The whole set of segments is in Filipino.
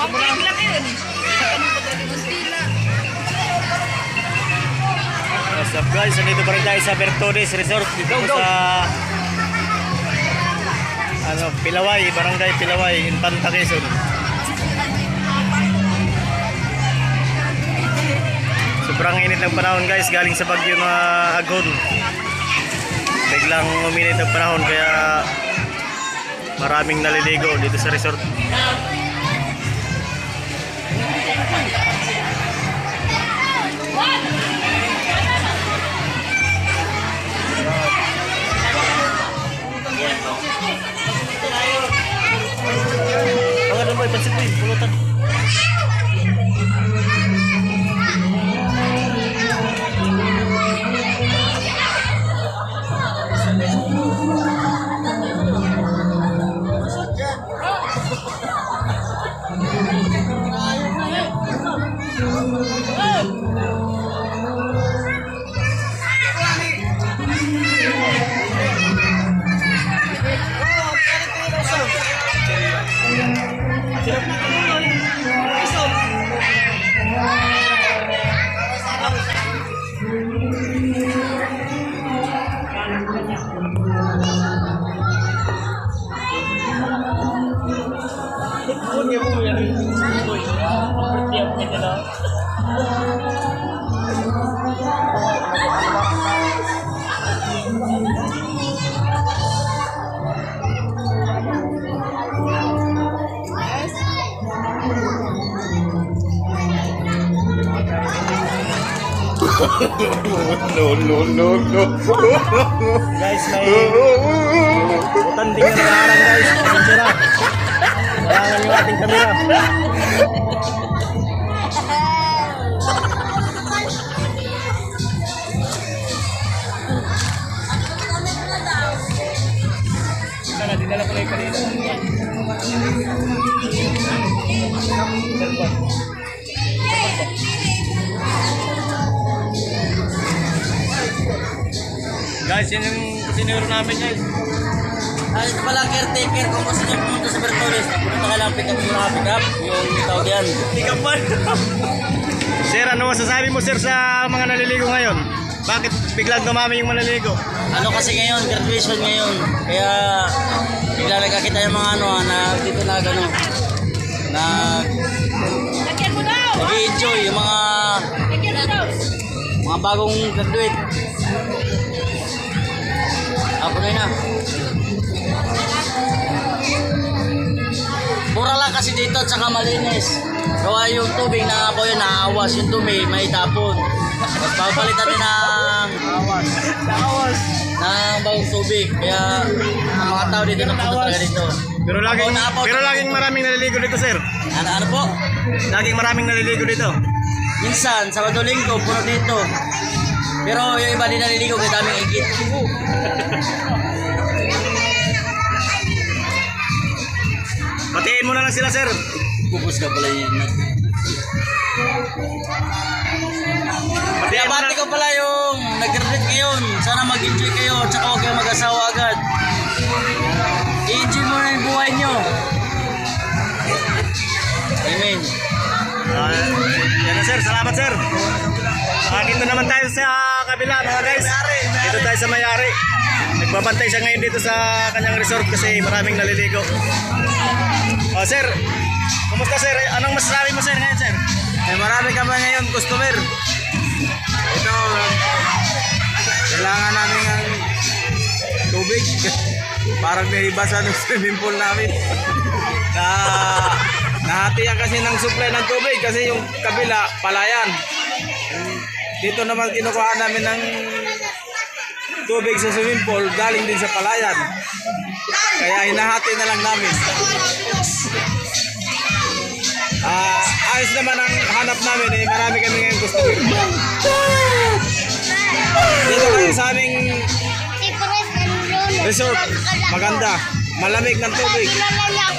1 lang yun. What's up guys, nandito pa rin tayo sa Bertones Resort dito sa Pilaway, Barangay Pilaway, Infanta, Quezon. Sobrang init ng panahon guys, galing sa bagyo na Agon. Biglang uminit ang panahon kaya maraming naliligo dito sa resort. Ano ba ipansin ko yung pulutan? No. Guys, may utanding na nakaharang guys. Pasensya na. Kailangan yung ating kamera. Dinala ko lang yung kanina. Guys, yan yung kusinero namin guys. Ito pala caretaker kung gusto nyo pumunta sa Bertones. Pumunta ka lang, pick up yung mga pick up. Yung tawag yan. Pick up man. Sir, ano masasabi mo sir sa mga naliligo ngayon? Bakit biglang dumami yung manaliligo? Ano kasi ngayon, graduation ngayon. Kaya bigla nagkakita yung mga na dito na gano'n. Nag-i-enjoy yung mga bagong graduate. Ako na. Mura lang kasi dito at saka malinis. Gawa yung tubig na po yun, naawas yung tubig, may tapon. Tapos papalitan din ng bagong tubig. Kaya ang mga tao dito napunta talaga dito. Pero laging maraming naliligo dito sir. Ano po? Laging maraming naliligo dito. Minsan, Sabado Linggo, puno dito. Pero yung iba din naliligo kaya daming igit. Patiin mo na lang sila sir. Pupus ka pala yun. Kaya bati ko pala yung nag-graduate ngayon. Sana mag-enjoy kayo. Tsaka huwag kayo mag-asawa agad. I-enjoy mo na yung buhay nyo. Amen. Yan na sir, salamat sir. Dito naman tayo sa kabila mga guys. Dito tayo sa may-ari. Nagbabantay siya ngayon dito sa kanyang resort kasi maraming naliligo. Sir, kumusta sir? Anong masasabi mo sir ngayon sir? Marami ka ba ngayon customer? Ito, kailangan namin ng tubig. Parang nahibasan ng swimming pool namin. Nahatiyan kasi ng supply ng tubig kasi yung kabila, palayan. Dito naman kinukuha namin ng tubig sa swimming pool, galing din sa palayan. Kaya hinahati na lang namin. Ayos naman ang hanap namin marami kami ngayon gusto. Dito kayo sa aming resort, maganda, malamig ng tubig.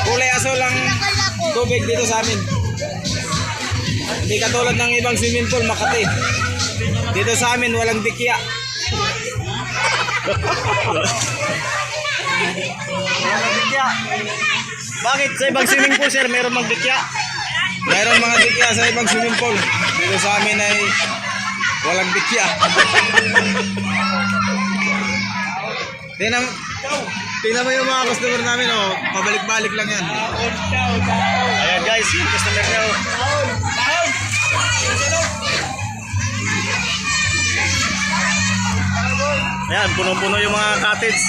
Kulay aso lang tubig dito sa amin. Hindi katulad ng ibang swimming pool, Makati. Dito sa amin walang dikya. Bakit sa ibang swimming pool sir meron magdikya? Mayroong mga dikya sa ibang swimming pool. Dito sa amin ay walang dikya. Tingnan mo yung mga customer namin, oh. Pabalik-balik lang yan. Ayan guys, yung customer niya. Oh. Ayan, punong-puno yung mga cottage.